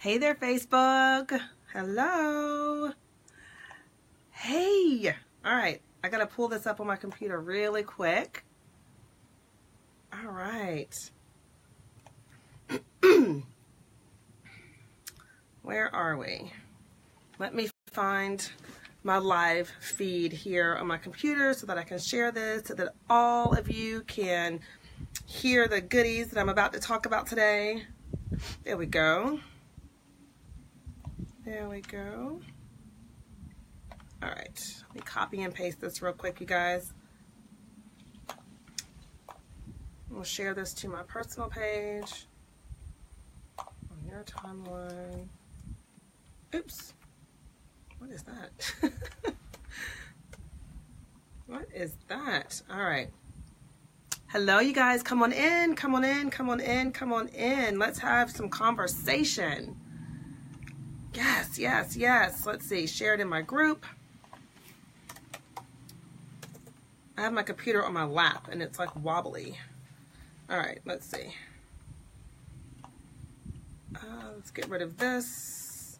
Hey there, Facebook. Hello. Hey. All right. I got to pull this up on my computer really quick. All right. Where are we? Let me find my live feed here on my computer so that I can share this so that all of you can hear the goodies that I'm about to talk about today. There we go. There we go. All right, let me copy and paste this real quick, you guys. We'll share this to my personal page on your timeline. Oops. What is that? What is that? All right. Hello, you guys. Come on in. Come on in. Come on in. Come on in. Let's have some conversation. Yes, yes, yes. Let's see. Share it in my group. I have my computer on my lap and it's like wobbly. All right, let's see. Let's get rid of this.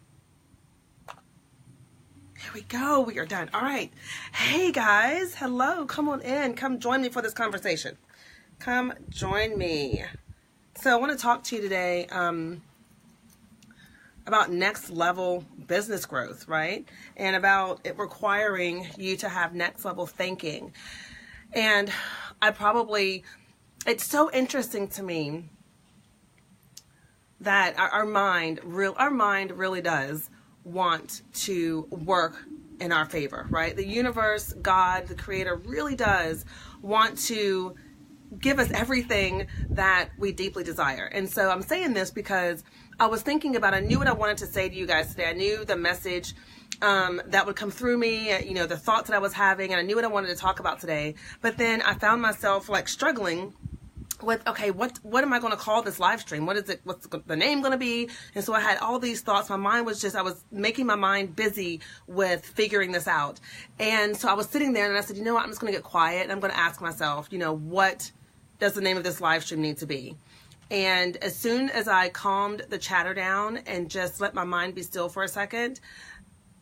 Here we go. We are done. All right. Hey, guys. Hello. Come on in. Come join me for this conversation. Come join me. So I want to talk to you today about next level business growth, right? And about it requiring you to have next level thinking. And it's so interesting to me that our mind really does want to work in our favor, right? The universe, God, the creator really does want to give us everything that we deeply desire. And so I'm saying this because I was thinking about, I knew what I wanted to say to you guys today. I knew the message that would come through me, the thoughts that I was having, and I knew what I wanted to talk about today. But then I found myself like struggling with, okay, what am I going to call this live stream? What is it? What's the name going to be? And so I had all these thoughts. My mind was I was making my mind busy with figuring this out. And so I was sitting there and I said, you know what? I'm just going to get quiet and I'm going to ask myself, what does the name of this live stream need to be? And as soon as I calmed the chatter down and just let my mind be still for a second,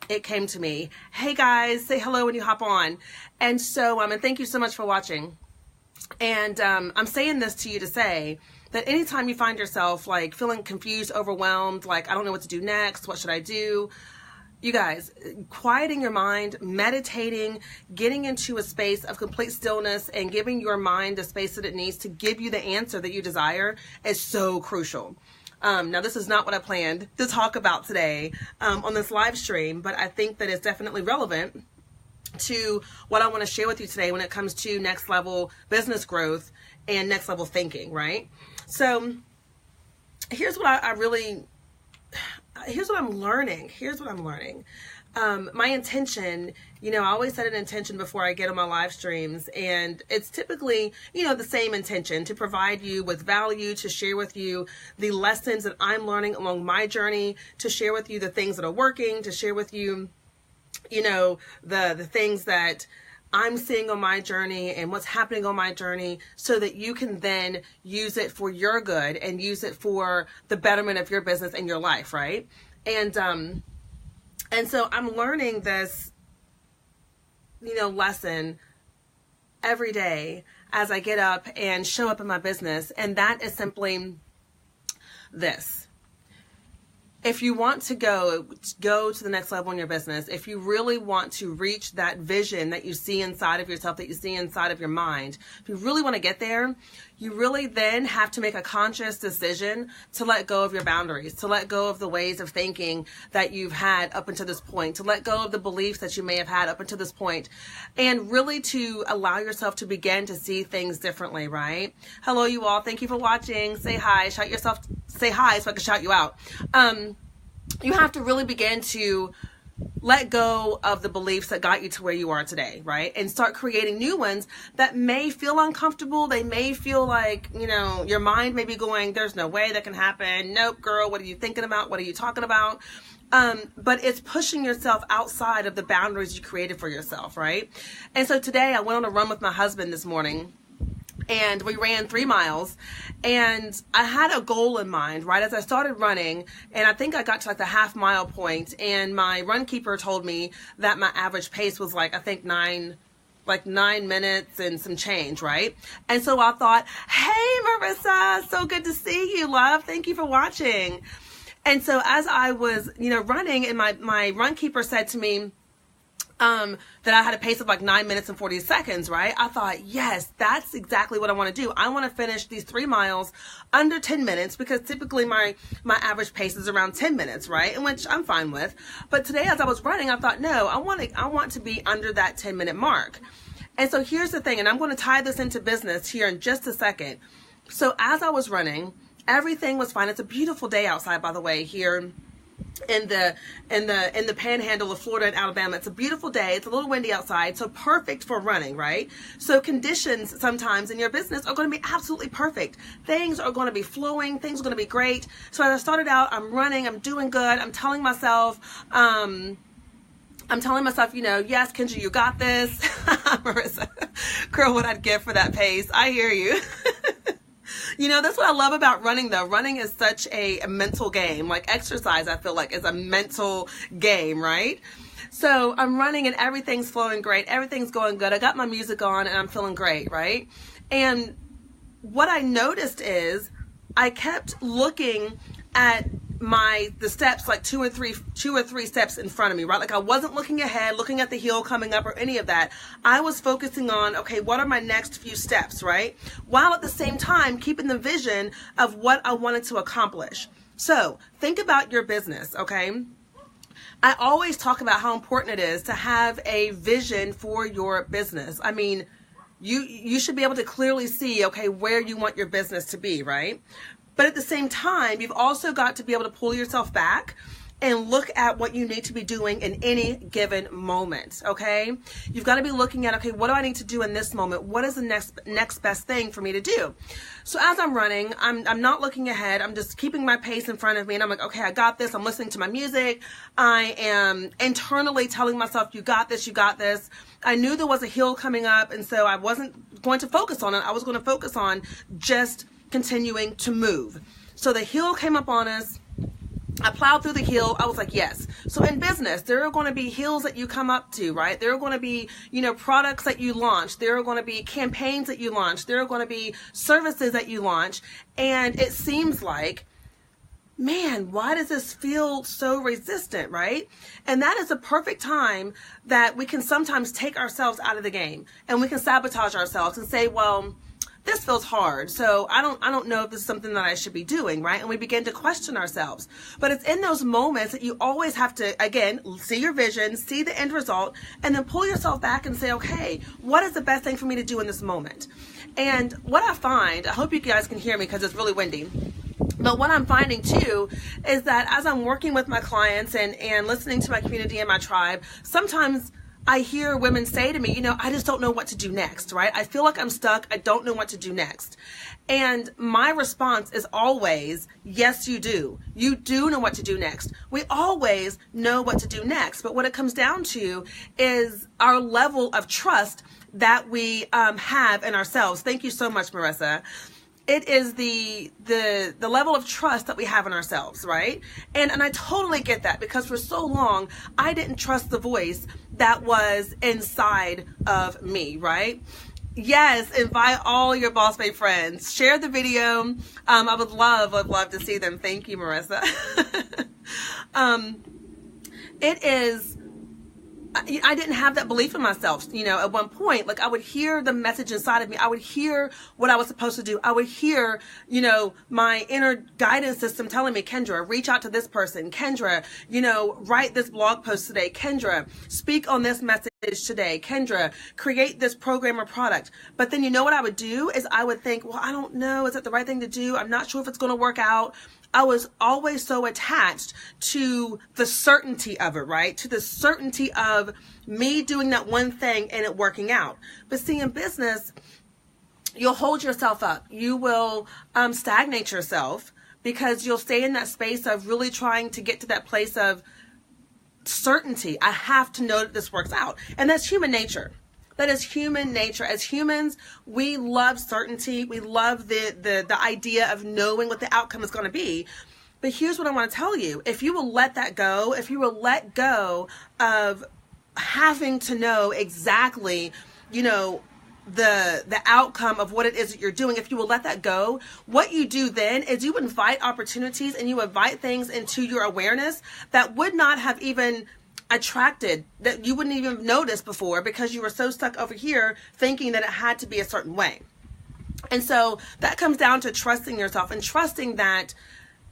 it came to me. Hey guys, say hello when you hop on. And so, and thank you so much for watching. And I'm saying this to you to say that anytime you find yourself like feeling confused, overwhelmed, like I don't know what to do next, what should I do? You guys, quieting your mind, meditating, getting into a space of complete stillness and giving your mind the space that it needs to give you the answer that you desire is so crucial. Now, this is not what I planned to talk about today on this live stream, but I think that it's definitely relevant to what I want to share with you today when it comes to next level business growth and next level thinking, right? So here's what here's what I'm learning. My intention, I always set an intention before I get on my live streams, and it's typically, the same intention to provide you with value, to share with you the lessons that I'm learning along my journey, to share with you the things that are working, to share with you, the things that I'm seeing on my journey and what's happening on my journey so that you can then use it for your good and use it for the betterment of your business and your life, right? And so I'm learning this, lesson every day as I get up and show up in my business. And that is simply this. If you want to go to the next level in your business, if you really want to reach that vision that you see inside of yourself, that you see inside of your mind, if you really want to get there, you really then have to make a conscious decision to let go of your boundaries, to let go of the ways of thinking that you've had up until this point, to let go of the beliefs that you may have had up until this point, and really to allow yourself to begin to see things differently, right? Hello, you all. Thank you for watching. Say hi. Say hi so I can shout you out. You have to really begin to let go of the beliefs that got you to where you are today, right? And start creating new ones that may feel uncomfortable. They may feel like, your mind may be going, there's no way that can happen. Nope, girl, what are you thinking about? What are you talking about? But it's pushing yourself outside of the boundaries you created for yourself, right? And so today I went on a run with my husband this morning. and we ran 3 miles, and I had a goal in mind, right? As I started running, and I think I got to like the half-mile point, and my run keeper told me that my average pace was like, I think 9 minutes and some change, right? And so I thought, hey, Marissa, so good to see you, love. Thank you for watching. And so as I was, running, and my run keeper said to me, that I had a pace of like 9 minutes and 40 seconds, right? I thought, yes, that's exactly what I want to do. I want to finish these 3 miles under 10 minutes, because typically my average pace is around 10 minutes, right? And which I'm fine with. But today, as I was running, I thought, no, I want to be under that 10-minute mark. And so here's the thing, and I'm going to tie this into business here in just a second. So as I was running, everything was fine. It's a beautiful day outside, by the way, here in the panhandle of Florida and Alabama. It's a beautiful day. It's a little windy outside, so perfect for running, right? So conditions sometimes in your business are going to be absolutely perfect. Things are going to be flowing. Things are going to be great. So as I started out, I'm running. I'm doing good. I'm telling myself, yes, Kendra, you got this. Marissa, girl, what I'd give for that pace. I hear you. That's what I love about running, though. Running is such a mental game. Like exercise, I feel like, is a mental game, right? So I'm running and everything's flowing great. Everything's going good. I got my music on and I'm feeling great, right? And what I noticed is I kept looking at the steps like two or three steps in front of me, right? Like I wasn't looking ahead, looking at the hill coming up or any of that. I was focusing on, okay, what are my next few steps, right? While at the same time keeping the vision of what I wanted to accomplish. So think about your business, okay? I always talk about how important it is to have a vision for your business. I mean, you should be able to clearly see, okay, where you want your business to be, right? But at the same time, you've also got to be able to pull yourself back and look at what you need to be doing in any given moment, okay? You've got to be looking at, okay, what do I need to do in this moment? What is the next best thing for me to do? So as I'm running, I'm not looking ahead. I'm just keeping my pace in front of me, and I'm like, okay, I got this. I'm listening to my music. I am internally telling myself, you got this, you got this. I knew there was a hill coming up, and so I wasn't going to focus on it. I was going to focus on just continuing to move. So the hill came up on us. I plowed through the hill. I was like, yes. So in business, there are going to be hills that you come up to, right? There are going to be, products that you launch. There are going to be campaigns that you launch. There are going to be services that you launch. And it seems like, man, why does this feel so resistant, right? And that is a perfect time that we can sometimes take ourselves out of the game, and we can sabotage ourselves and say, well, this feels hard, so I don't know if this is something that I should be doing, right? And we begin to question ourselves. But it's in those moments that you always have to, again, see your vision, see the end result, and then pull yourself back and say, okay, what is the best thing for me to do in this moment? And what I find, I hope you guys can hear me because it's really windy, but what I'm finding too is that as I'm working with my clients and listening to my community and my tribe, sometimes I hear women say to me, I just don't know what to do next, right? I feel like I'm stuck. I don't know what to do next. And my response is always, yes, you do. You do know what to do next. We always know what to do next. But what it comes down to is our level of trust that we have in ourselves. Thank you so much, Marissa. It is the level of trust that we have in ourselves, right? And I totally get that, because for so long, I didn't trust the voice that was inside of me, right? Yes, invite all your Boss Babe friends. Share the video. I would love to see them. Thank you, Marissa. It is... I didn't have that belief in myself, at one point. Like, I would hear the message inside of me. I would hear what I was supposed to do. I would hear, my inner guidance system telling me, Kendra, reach out to this person. Kendra, write this blog post today. Kendra, speak on this message today. Kendra, create this program or product. But then what I would do is I would think, well, I don't know. Is that the right thing to do? I'm not sure if it's going to work out. I was always so attached to the certainty of it, right? To the certainty of me doing that one thing and it working out. But see, in business, you'll hold yourself up. You will stagnate yourself, because you'll stay in that space of really trying to get to that place of certainty. I have to know that this works out. And that's human nature. That is human nature. As humans, we love certainty. We love the idea of knowing what the outcome is going to be. But here's what I want to tell you. If you will let that go, if you will let go of having to know exactly, the outcome of what it is that you're doing, if you will let that go, what you do then is you invite opportunities and you invite things into your awareness that would not have even attracted, that you wouldn't even notice before, because you were so stuck over here thinking that it had to be a certain way. And so that comes down to trusting yourself and trusting that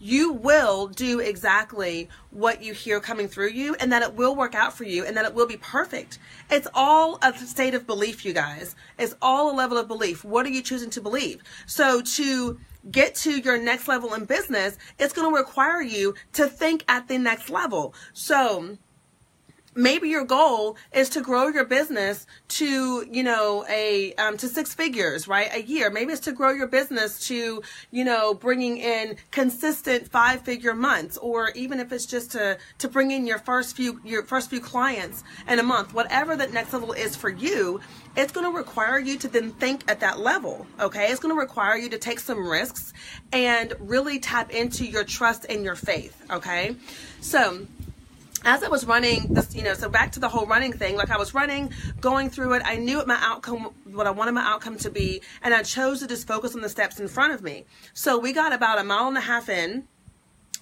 you will do exactly what you hear coming through you, and that it will work out for you, and that it will be perfect. It's all a state of belief, you guys. It's all a level of belief. What are you choosing to believe? So to get to your next level in business, it's going to require you to think at the next level. So maybe your goal is to grow your business to, to 6 figures, right? A year. Maybe it's to grow your business to, bringing in consistent 5-figure months, or even if it's just to bring in your first few clients in a month. Whatever that next level is for you, it's going to require you to then think at that level. Okay. It's going to require you to take some risks and really tap into your trust and your faith. Okay. So as I was running this, so back to the whole running thing, like I was running, going through it, I knew what I wanted my outcome to be, and I chose to just focus on the steps in front of me. So we got about 1.5 miles in,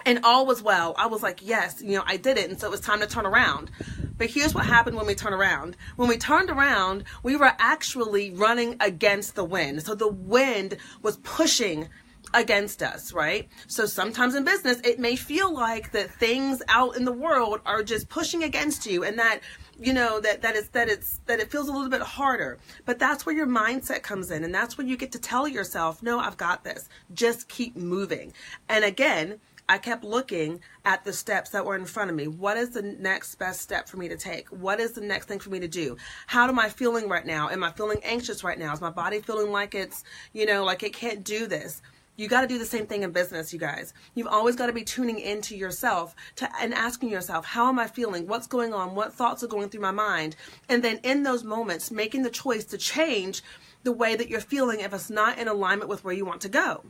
and all was well. I was like, yes, I did it. And so it was time to turn around. But here's what happened when we turned around. When we turned around, we were actually running against the wind. So the wind was pushing against us, right? So sometimes in business, it may feel like that things out in the world are just pushing against you, and that, that it feels a little bit harder. But that's where your mindset comes in, and that's when you get to tell yourself, no, I've got this. Just keep moving. And again, I kept looking at the steps that were in front of me. What is the next best step for me to take? What is the next thing for me to do? How am I feeling right now? Am I feeling anxious right now? Is my body feeling like it's, like it can't do this? You got to do the same thing in business, you guys. You've always got to be tuning into yourself and asking yourself, how am I feeling? What's going on? What thoughts are going through my mind? And then in those moments, making the choice to change the way that you're feeling if it's not in alignment with where you want to go.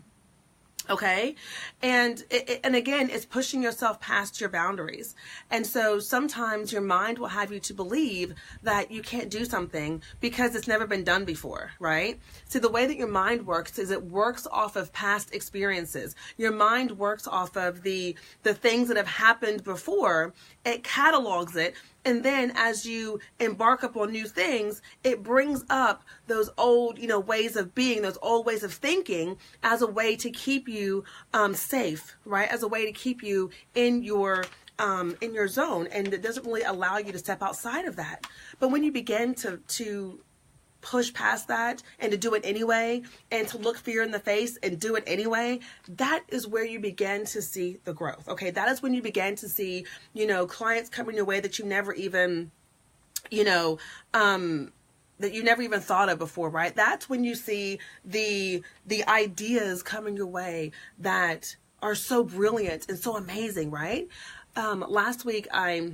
Okay. And again, it's pushing yourself past your boundaries. And so sometimes your mind will have you to believe that you can't do something because it's never been done before, right? So the way that your mind works is it works off of past experiences. Your mind works off of the things that have happened before. It catalogs it. And then as you embark upon new things, it brings up those old, ways of being, those old ways of thinking as a way to keep you safe, right? As a way to keep you in your zone. And it doesn't really allow you to step outside of that. But when you begin to push past that and to do it anyway, and to look fear in the face and do it anyway, that is where you begin to see the growth. Okay. That is when you begin to see, clients coming your way that you never even, that you never even thought of before, right? That's when you see the ideas coming your way that are so brilliant and so amazing, right? Last week, I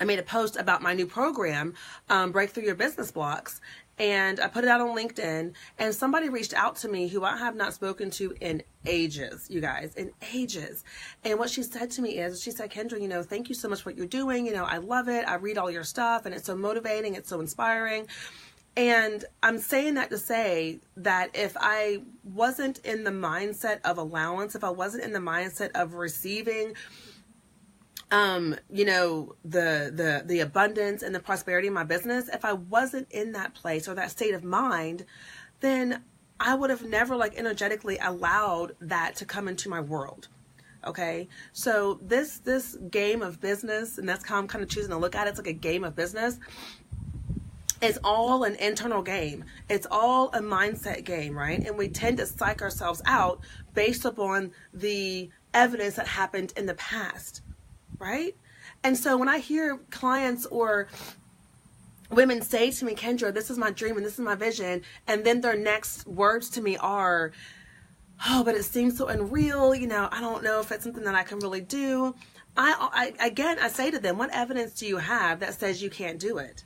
made a post about my new program, Break Through Your Business Blocks, and I put it out on LinkedIn, and somebody reached out to me who I have not spoken to in ages, you guys, in ages. And what she said to me is, she said, Kendra, thank you so much for what you're doing. I love it. I read all your stuff, and it's so motivating. It's so inspiring. And I'm saying that to say that if I wasn't in the mindset of allowance, if I wasn't in the mindset of receiving the abundance and the prosperity in my business, if I wasn't in that place or that state of mind, then I would have never energetically allowed that to come into my world. Okay. So this game of business, and that's how I'm kind of choosing to look at it. It's like a game of business. It's all an internal game. It's all a mindset game, right? And we tend to psych ourselves out based upon the evidence that happened in the past. Right? And so when I hear clients or women say to me, Kendra, this is my dream and this is my vision, and then their next words to me are, oh, but it seems so unreal. I don't know if it's something that I can really do. I say to them, what evidence do you have that says you can't do it?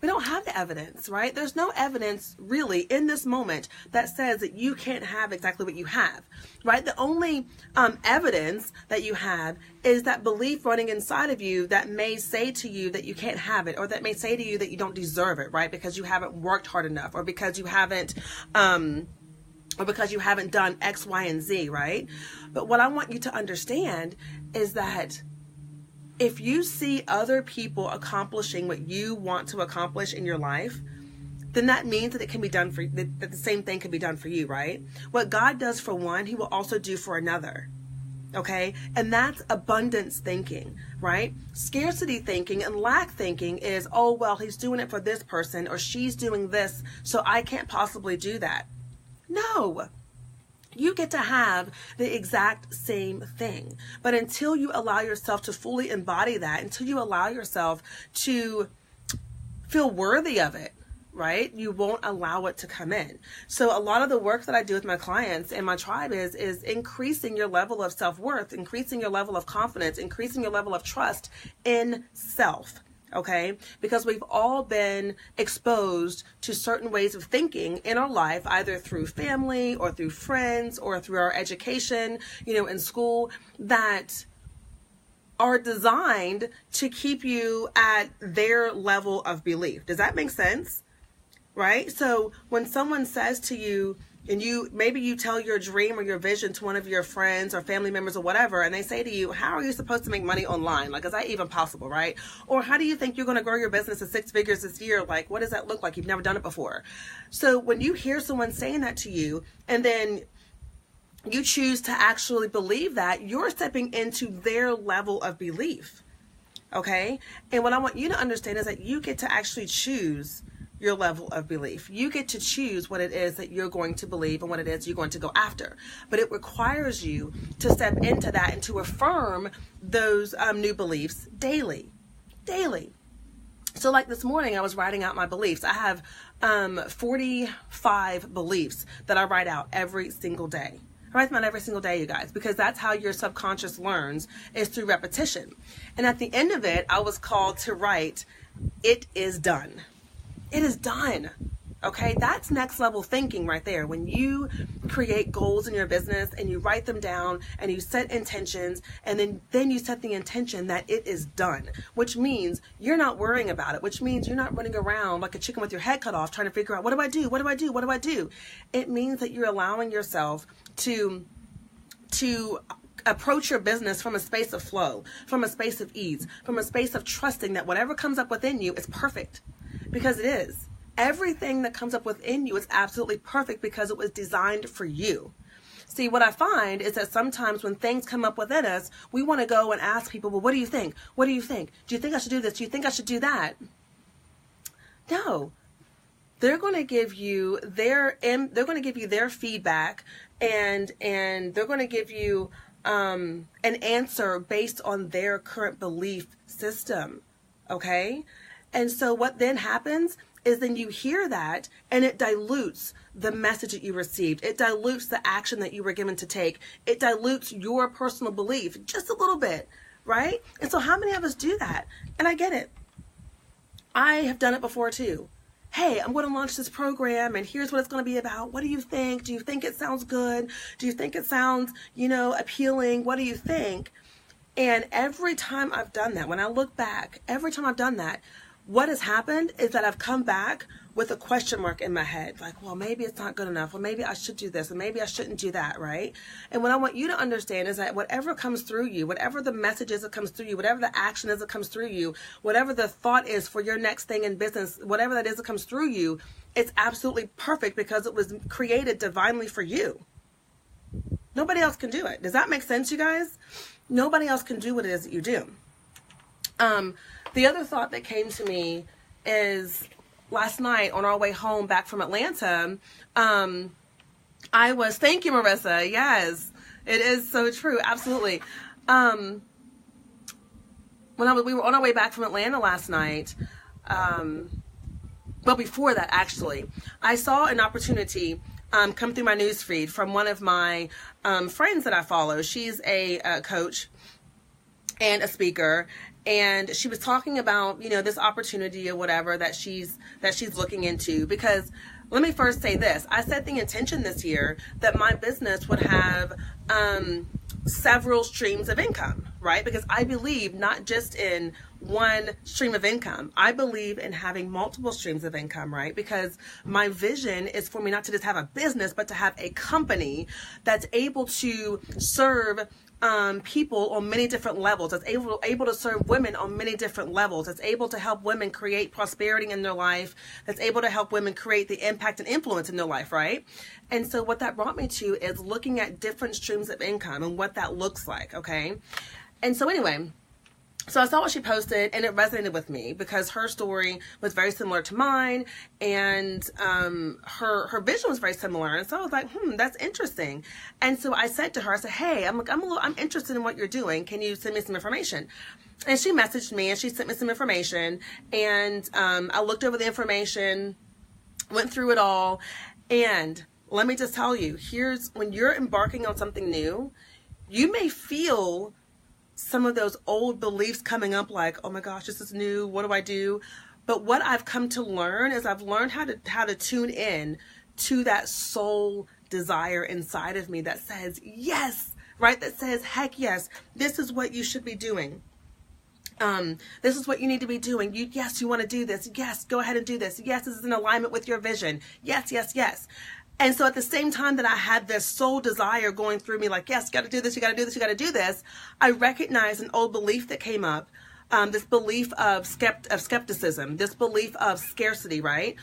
We don't have the evidence, right? There's no evidence really in this moment that says that you can't have exactly what you have, right? The only evidence that you have is that belief running inside of you that may say to you that you can't have it, or that may say to you that you don't deserve it, right? Because you haven't worked hard enough, or because you haven't done X, Y, and Z, right? But what I want you to understand is that if you see other people accomplishing what you want to accomplish in your life, then that means that it can be done for that the same thing can be done for you, right? What God does for one, he will also do for another. Okay? And that's abundance thinking, right? Scarcity thinking and lack thinking is, oh, well, he's doing it for this person, or she's doing this, so I can't possibly do that. No. You get to have the exact same thing. But until you allow yourself to fully embody that, until you allow yourself to feel worthy of it, right, you won't allow it to come in. So a lot of the work that I do with my clients and my tribe is increasing your level of self-worth, increasing your level of confidence, increasing your level of trust in self. Okay, because we've all been exposed to certain ways of thinking in our life, either through family or through friends or through our education, in school, that are designed to keep you at their level of belief. Does that make sense? Right? So when someone says to you, and maybe you tell your dream or your vision to one of your friends or family members or whatever, and they say to you, how are you supposed to make money online? Like, is that even possible, right? Or how do you think you're going to grow your business to 6 figures this year? Like, what does that look like? You've never done it before. So when you hear someone saying that to you, and then you choose to actually believe that, you're stepping into their level of belief. Okay? And what I want you to understand is that you get to actually choose your level of belief. You get to choose what it is that you're going to believe and what it is you're going to go after. But it requires you to step into that and to affirm those new beliefs daily. So like this morning, I was writing out my beliefs. I have 45 beliefs that I write out every single day. I write them out every single day, you guys, because that's how your subconscious learns, is through repetition. And at the end of it, I was called to write, "It is done." It is done. Okay, that's next level thinking right there. When you create goals in your business and you write them down and you set intentions, and then you set the intention that it is done, which means you're not worrying about it, which means you're not running around like a chicken with your head cut off trying to figure out, what do I do? What do I do? What do I do? It means that you're allowing yourself to approach your business from a space of flow, from a space of ease, from a space of trusting that whatever comes up within you is perfect. Because it is. Everything that comes up within you is absolutely perfect because it was designed for you. See, what I find is that sometimes when things come up within us, we want to go and ask people, well, what do you think? What do you think? Do you think I should do this? Do you think I should do that? No. They're going to give you their feedback, and they're going to give you an answer based on their current belief system. Okay? And so what then happens is then you hear that, and it dilutes the message that you received. It dilutes the action that you were given to take. It dilutes your personal belief just a little bit, right? And so how many of us do that? And I get it. I have done it before too. Hey, I'm going to launch this program, and here's what it's going to be about. What do you think? Do you think it sounds good? Do you think it sounds, appealing? What do you think? And every time I've done that, when I look back, every time I've done that, what has happened is that I've come back with a question mark in my head. Like, well, maybe it's not good enough. Well, maybe I should do this. And maybe I shouldn't do that, right? And what I want you to understand is that whatever comes through you, whatever the message is that comes through you, whatever the action is that comes through you, whatever the thought is for your next thing in business, whatever that is that comes through you, it's absolutely perfect because it was created divinely for you. Nobody else can do it. Does that make sense, you guys? Nobody else can do what it is that you do. The other thought that came to me is last night on our way home back from Atlanta, thank you, Marissa. Yes, it is so true. Absolutely. We were on our way back from Atlanta last night, well, before that, actually, I saw an opportunity come through my newsfeed from one of my friends that I follow. She's a coach. and a speaker, and she was talking about, this opportunity or whatever that she's looking into. Because let me first say this: I set the intention this year that my business would have several streams of income, right? Because I believe not just in one stream of income. I believe in having multiple streams of income, right? Because my vision is for me not to just have a business, but to have a company that's able to serve people on many different levels, that's able to serve women on many different levels, that's able to help women create prosperity in their life, that's able to help women create the impact and influence in their life, right? And so what that brought me to is looking at different streams of income and what that looks like, okay? And so anyway, so I saw what she posted, and it resonated with me because her story was very similar to mine, and her vision was very similar. And so I was like, that's interesting. And so I said to her, I said, hey, I'm interested in what you're doing. Can you send me some information? And she messaged me, and she sent me some information, and I looked over the information, went through it all, and let me just tell you, when you're embarking on something new, you may feel some of those old beliefs coming up, like, oh my gosh, this is new, what do I do? But what I've come to learn is I've learned how to tune in to that soul desire inside of me that says yes, right? That says, heck yes, this is what you should be doing. This is what you need to be doing. Yes, you want to do this. Yes, go ahead and do this. Yes, this is in alignment with your vision. Yes, yes, yes. And so at the same time that I had this soul desire going through me, like, yes, you got to do this, you got to do this, you got to do this, I recognized an old belief that came up, this belief of skepticism, this belief of scarcity, right?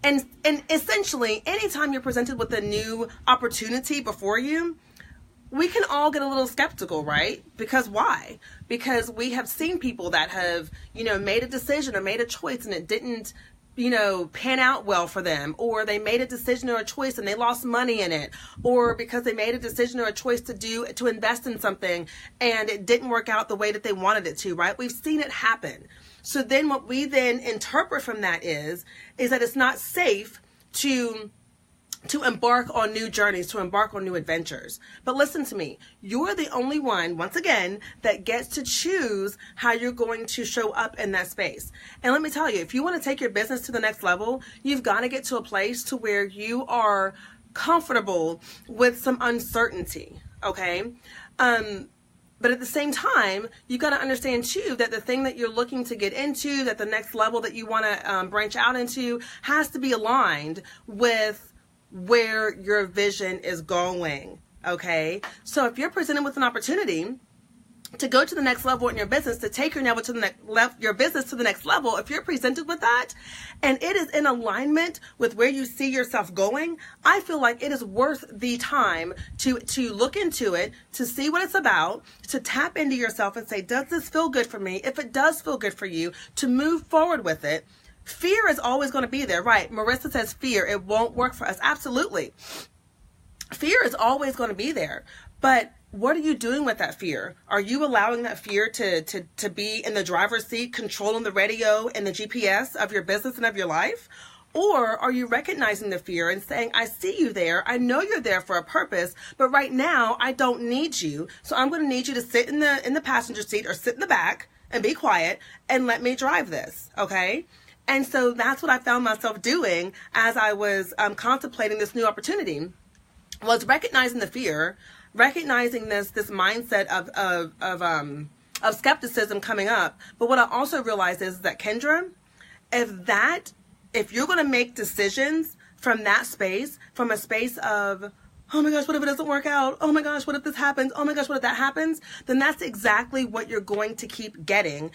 And essentially, anytime you're presented with a new opportunity before you, we can all get a little skeptical, right? Because why? Because we have seen people that have, made a decision or made a choice and it didn't pan out well for them, or they made a decision or a choice and they lost money in it, or because they made a decision or a choice to invest in something and it didn't work out the way that they wanted it to, right? We've seen it happen. So then what we then interpret from that is that it's not safe to embark on new journeys, to embark on new adventures. But listen to me, you're the only one, once again, that gets to choose how you're going to show up in that space. And let me tell you, if you want to take your business to the next level, you've got to get to a place to where you are comfortable with some uncertainty, okay? But at the same time, you got to understand too that the thing that you're looking to get into, that the next level that you want to branch out into, has to be aligned with where your vision is going, okay? So if you're presented with an opportunity to go to the next level in your business, to take your business to the next level, if you're presented with that and it is in alignment with where you see yourself going, I feel like it is worth the time to look into it, to see what it's about, to tap into yourself and say, does this feel good for me? If it does feel good for you, to move forward with it. Fear is always going to be there, right? Marissa says fear, it won't work for us. Absolutely. Fear is always going to be there. But what are you doing with that fear? Are you allowing that fear to be in the driver's seat, controlling the radio and the GPS of your business and of your life? Or are you recognizing the fear and saying, I see you there. I know you're there for a purpose, but right now I don't need you. So I'm going to need you to sit in the passenger seat or sit in the back and be quiet and let me drive this, okay? And so that's what I found myself doing as I was contemplating this new opportunity, was recognizing the fear, recognizing this mindset of skepticism coming up. But what I also realized is that, Kendra, if you're going to make decisions from that space, from a space of, oh my gosh, what if it doesn't work out? Oh my gosh, what if this happens? Oh my gosh, what if that happens? Then that's exactly what you're going to keep getting,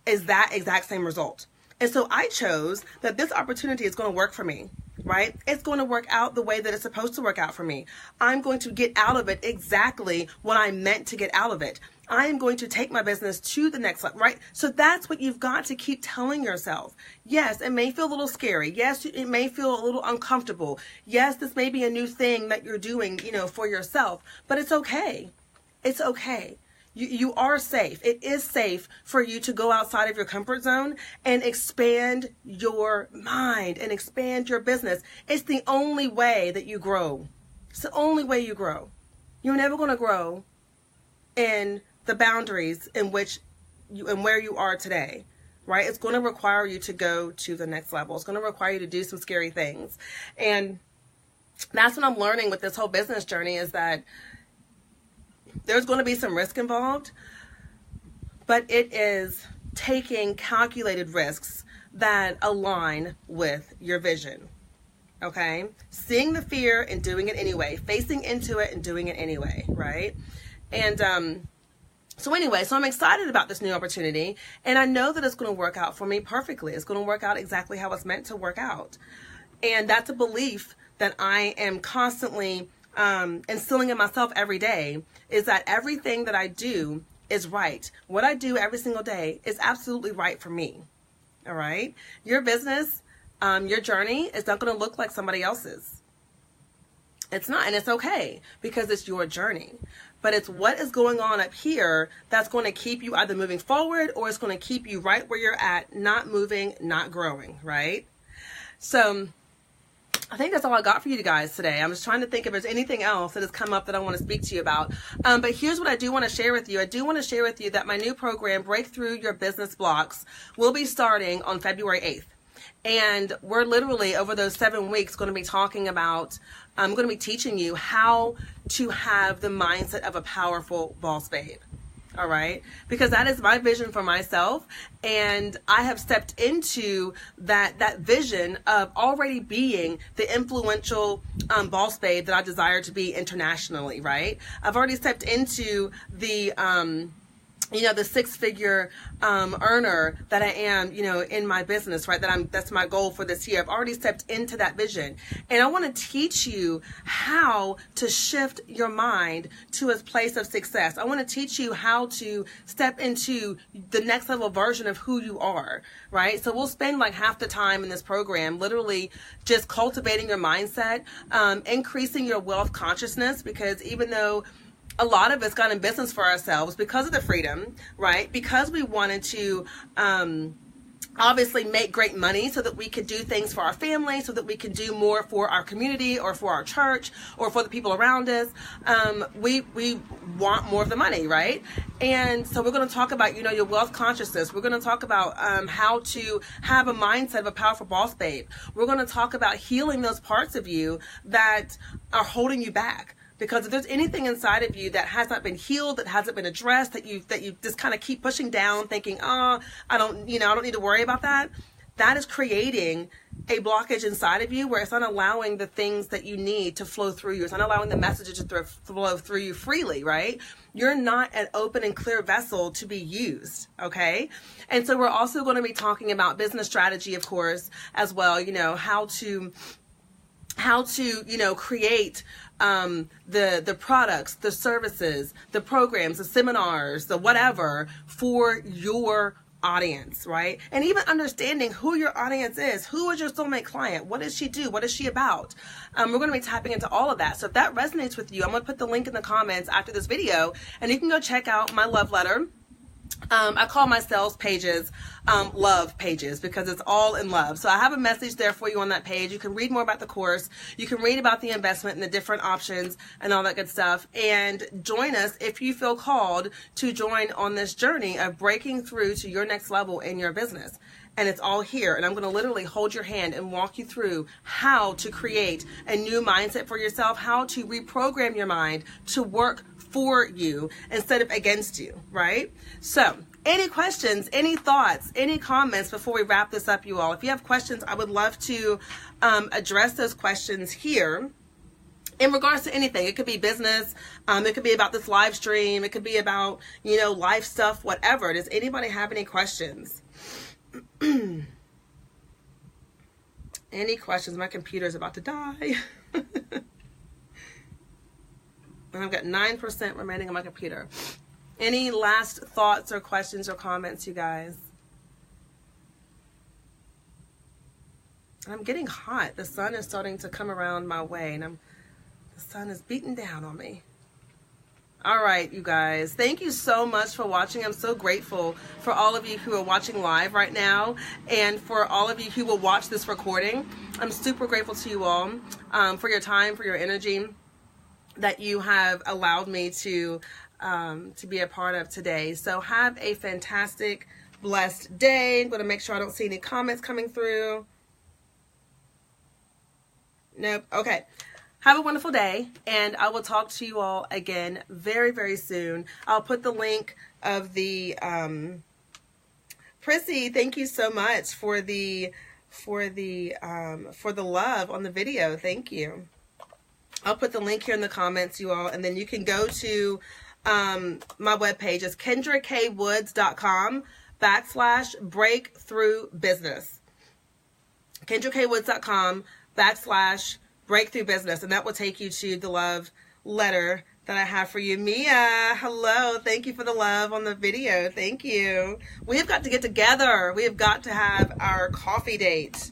is that exact same result. And so I chose that this opportunity is going to work for me, right? It's going to work out the way that it's supposed to work out for me. I'm going to get out of it exactly what I meant to get out of it. I am going to take my business to the next level, right? So that's what you've got to keep telling yourself. Yes, it may feel a little scary. Yes, it may feel a little uncomfortable. Yes, this may be a new thing that you're doing, for yourself, but it's okay. It's okay. You are safe. It is safe for you to go outside of your comfort zone and expand your mind and expand your business. It's the only way that you grow. It's the only way you grow. You're never going to grow in the boundaries in which you and where you are today, right? It's going to require you to go to the next level. It's going to require you to do some scary things. And that's what I'm learning with this whole business journey, is that there's going to be some risk involved, but it is taking calculated risks that align with your vision. Okay? Seeing the fear and doing it anyway, facing into it and doing it anyway, right? And so I'm excited about this new opportunity, and I know that it's going to work out for me perfectly. It's going to work out exactly how it's meant to work out. And that's a belief that I am constantly instilling in myself every day, is that everything that I do is right. What I do every single day is absolutely right for me. All right? Your business, your journey is not going to look like somebody else's. It's not, and it's okay, because it's your journey. But it's what is going on up here that's going to keep you either moving forward, or it's going to keep you right where you're at, not moving, not growing, right? So I think that's all I got for you guys today. I'm just trying to think if there's anything else that has come up that I want to speak to you about. But here's what I do want to share with you. I do want to share with you that my new program, Breakthrough Your Business Blocks, will be starting on February 8th. And we're literally, over those 7 weeks, going to be talking about, I'm going to be teaching you how to have the mindset of a powerful boss babe. All right? Because that is my vision for myself. And I have stepped into that vision of already being the influential boss babe that I desire to be internationally, right? I've already stepped into the the six-figure earner that I am, in my business, right? That's my goal for this year. I've already stepped into that vision. And I want to teach you how to shift your mind to a place of success. I want to teach you how to step into the next level version of who you are, right? So we'll spend like half the time in this program literally just cultivating your mindset, increasing your wealth consciousness, because even though a lot of us got in business for ourselves because of the freedom, right? Because we wanted to obviously make great money so that we could do things for our family, so that we could do more for our community or for our church or for the people around us. We want more of the money, right? And so we're going to talk about, your wealth consciousness. We're going to talk about how to have a mindset of a powerful boss babe. We're going to talk about healing those parts of you that are holding you back. Because if there's anything inside of you that has not been healed, that hasn't been addressed, that you just kind of keep pushing down, thinking, I don't need to worry about that. That is creating a blockage inside of you where it's not allowing the things that you need to flow through you. It's not allowing the messages to flow through you freely, right? You're not an open and clear vessel to be used, okay? And so we're also going to be talking about business strategy, of course, as well. How to create the products, the services, the programs, the seminars, the whatever for your audience, right? And even understanding who your audience is. Who is your soulmate client? What does she do? What is she about? We're going to be tapping into all of that. So if that resonates with you, I'm going to put the link in the comments after this video, and you can go check out my love letter. I call my sales pages love pages because it's all in love. So I have a message there for you on that page. You can read more about the course. You can read about the investment and the different options and all that good stuff. And join us if you feel called to join on this journey of breaking through to your next level in your business. And it's all here. And I'm going to literally hold your hand and walk you through how to create a new mindset for yourself, how to reprogram your mind to work for you instead of against you, right? So any questions, any thoughts, any comments before we wrap this up, you all? If you have questions, I would love to address those questions here in regards to anything. It could be business, it could be about this live stream, it could be about, life stuff, whatever. Does anybody have any questions? Any questions? My computer is about to die. And I've got 9% remaining on my computer. Any last thoughts or questions or comments, you guys? I'm getting hot. The sun is starting to come around my way, and the sun is beating down on me. All right, you guys. Thank you so much for watching. I'm so grateful for all of you who are watching live right now, and for all of you who will watch this recording. I'm super grateful to you all for your time, for your energy that you have allowed me to to be a part of today. So have a fantastic, blessed day. I'm going to make sure I don't see any comments coming through. Nope. Okay. Have a wonderful day, and I will talk to you all again very, very soon. I'll put the link of the Prissy, thank you so much for the love on the video. Thank you. I'll put the link here in the comments, you all, and then you can go to my webpage. It's KendraKWoods.com/breakthrough-business. KendraKWoods.com/breakthrough-business, and that will take you to the love letter that I have for you. Mia, hello. Thank you for the love on the video. Thank you. We have got to get together. We have got to have our coffee date.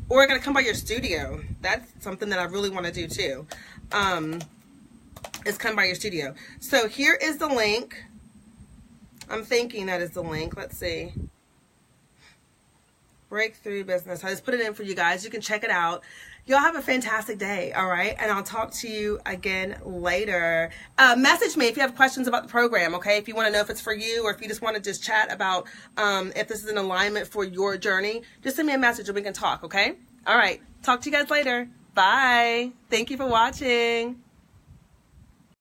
Or I gotta come by your studio. That's something that I really want to do too. Is come by your studio. So here is the link. I'm thinking that is the link. Let's see. Breakthrough Business. I just put it in for you guys. You can check it out. Y'all have a fantastic day, all right? And I'll talk to you again later. Message me if you have questions about the program, okay? If you want to know if it's for you, or if you just want to just chat about if this is an alignment for your journey, just send me a message and we can talk, okay? All right. Talk to you guys later. Bye. Thank you for watching.